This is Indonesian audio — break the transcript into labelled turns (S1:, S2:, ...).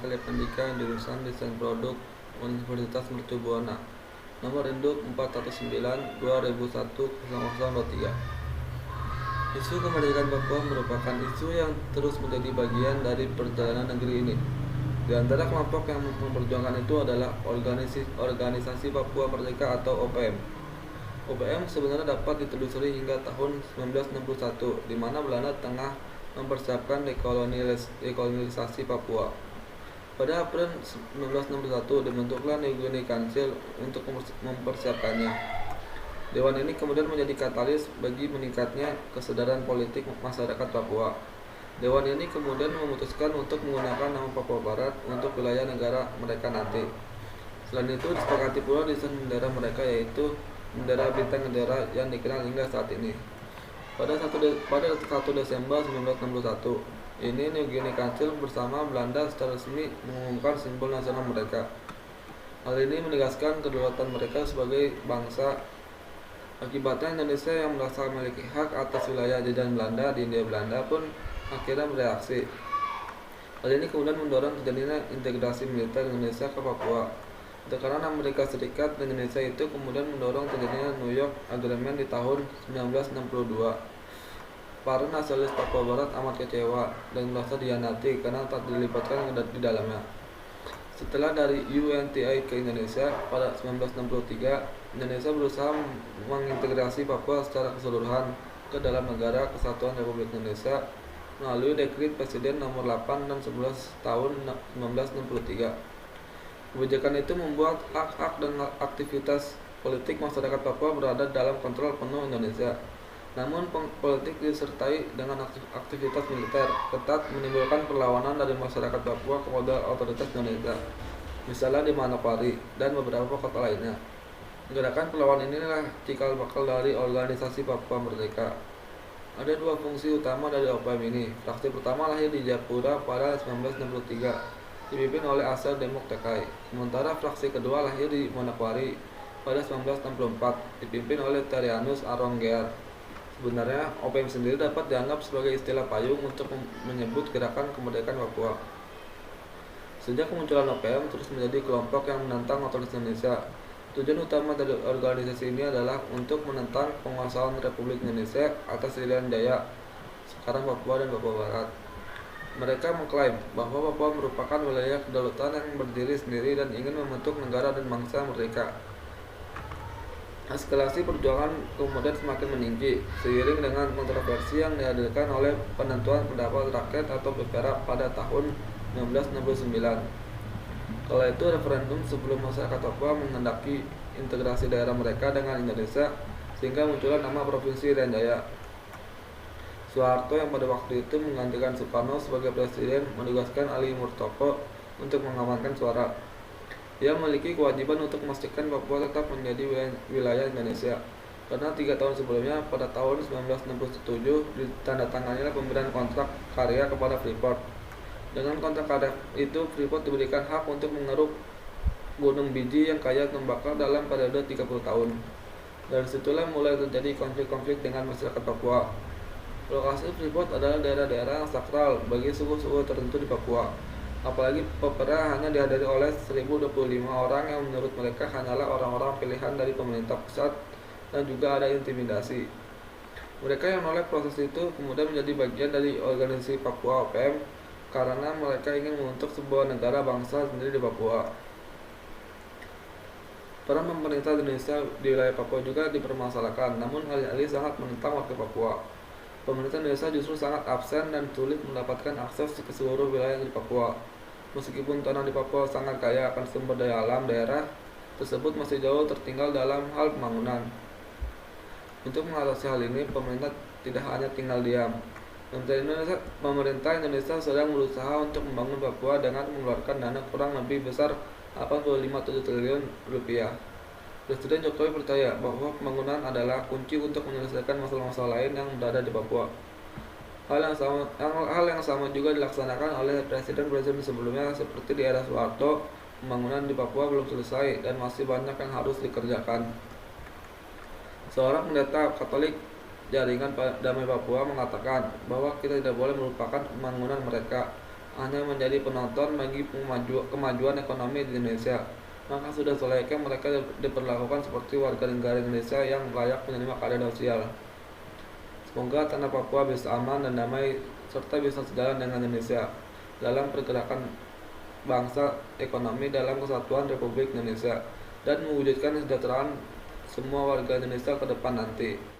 S1: Kuliah Pendidikan jurusan Desain Produk Universitas Mercu Buana. Nomor induk 419-2001-0023. Isu kemerdekaan Papua merupakan isu yang terus menjadi bagian dari perjalanan negeri ini. Di antara kelompok yang memperjuangkan itu adalah organisasi Papua Merdeka atau OPM. OPM sebenarnya dapat ditelusuri hingga tahun 1961, di mana Belanda tengah mempersiapkan dekolonialisasi Papua. Pada April 1961 dibentuklah New Guinea Council untuk mempersiapkannya. Dewan ini kemudian menjadi katalis bagi meningkatnya kesadaran politik masyarakat Papua. Dewan ini kemudian memutuskan untuk menggunakan nama Papua Barat untuk wilayah negara mereka nanti. Selain itu disepakati pula desain bendera mereka, yaitu bendera bintang bendera yang dikenal hingga saat ini. Pada 1 Desember 1961, ini New Guinea Council bersama Belanda secara resmi mengumumkan simbol nasional mereka. Hal ini menegaskan kedaulatan mereka sebagai bangsa. Akibatnya Indonesia yang merasa memiliki hak atas wilayah jajahan Belanda di Hindia Belanda pun akhirnya bereaksi. Hal ini kemudian mendorong terjadinya integrasi militer Indonesia ke Papua. Tekanan Amerika Serikat dan Indonesia itu kemudian mendorong terjadinya New York Agreement di tahun 1962. Para nasionalis Papua Barat amat kecewa dan merasa dihianati karena tak dilibatkan di dalamnya. Setelah dari UNTI ke Indonesia pada 1963, Indonesia berusaha mengintegrasi Papua secara keseluruhan ke dalam Negara Kesatuan Republik Indonesia melalui Dekrit Presiden Nomor 8 dan 11 Tahun 1963. Kebijakan itu membuat hak-hak dan aktivitas politik masyarakat Papua berada dalam kontrol penuh Indonesia. Namun politik disertai dengan aktivitas militer ketat menimbulkan perlawanan dari masyarakat Papua kepada otoritas Indonesia, misalnya di Manokwari dan beberapa kota lainnya. Gerakan perlawanan inilah cikal bakal dari organisasi Papua Merdeka. Ada dua fungsi utama dari OPM ini. Fraksi pertama lahir di Jayapura pada 1963, dipimpin oleh Asar Demok Tekai. Sementara fraksi kedua lahir di Manokwari pada 1964, dipimpin oleh Terianus Aronggear. Sebenarnya, OPM sendiri dapat dianggap sebagai istilah payung untuk menyebut gerakan kemerdekaan Papua. Sejak kemunculan OPM terus menjadi kelompok yang menentang otoritas Indonesia. Tujuan utama dari organisasi ini adalah untuk menentang penguasaan Republik Indonesia atas Irian Jaya, sekarang Papua dan Papua Barat. Mereka mengklaim bahwa Papua merupakan wilayah kedaulatan yang berdiri sendiri dan ingin membentuk negara dan bangsa merdeka. Eskalasi perjuangan kemudian semakin meninggi seiring dengan kontroversi yang dihadirkan oleh penentuan pendapat rakyat atau PPRA pada tahun 1969. Kala itu referendum sebelum masyarakat Papua menghendaki integrasi daerah mereka dengan Indonesia, sehingga muncullah nama Provinsi Irian Jaya. Soeharto yang pada waktu itu menggantikan Soekarno sebagai presiden menugaskan Ali Murtoko untuk mengamankan suara. Dia memiliki kewajiban untuk memastikan Papua tetap menjadi wilayah Indonesia. Karena 3 tahun sebelumnya, pada tahun 1967, ditandatanganilah pemberian kontrak karya kepada Freeport. Dengan kontrak karya itu, Freeport diberikan hak untuk mengeruk gunung biji yang kaya tembakau dalam periode 30 tahun. Dari situlah mulai terjadi konflik-konflik dengan masyarakat Papua. Lokasi Freeport adalah daerah-daerah yang sakral bagi suku-suku tertentu di Papua. Apalagi PPRA hanya dihadiri oleh 1025 orang yang menurut mereka hanyalah orang-orang pilihan dari pemerintah pusat dan juga ada intimidasi. Mereka yang menolak proses itu kemudian menjadi bagian dari organisasi Papua OPM karena mereka ingin membentuk sebuah negara bangsa sendiri di Papua. Peran pemerintah Indonesia di wilayah Papua juga dipermasalahkan, namun alih-alih sangat menentang warga Papua. Pemerintah Indonesia justru sangat absen dan sulit mendapatkan akses ke seluruh wilayah di Papua. Meskipun tanah di Papua sangat kaya akan sumber daya alam, daerah tersebut masih jauh tertinggal dalam hal pembangunan. Untuk mengatasi hal ini, pemerintah tidak hanya tinggal diam. Pemerintah Indonesia sedang berusaha untuk membangun Papua dengan mengeluarkan dana kurang lebih besar 85,7 triliun rupiah. Presiden Jokowi percaya bahwa pembangunan adalah kunci untuk menyelesaikan masalah-masalah lain yang berada di Papua. Hal yang sama juga dilaksanakan oleh presiden-presiden sebelumnya seperti di era Soeharto. Pembangunan di Papua belum selesai dan masih banyak yang harus dikerjakan. Seorang pendeta Katolik Jaringan Damai Papua mengatakan bahwa kita tidak boleh melupakan pembangunan mereka. hanya menjadi penonton bagi kemajuan ekonomi di Indonesia, maka sudah selayaknya mereka diperlakukan seperti warga negara Indonesia yang layak menerima keadilan sosial. Semoga tanah Papua bisa aman dan damai serta bisa sejalan dengan Indonesia dalam pergerakan bangsa ekonomi dalam kesatuan Republik Indonesia dan mewujudkan kesejahteraan semua warga Indonesia ke depan nanti.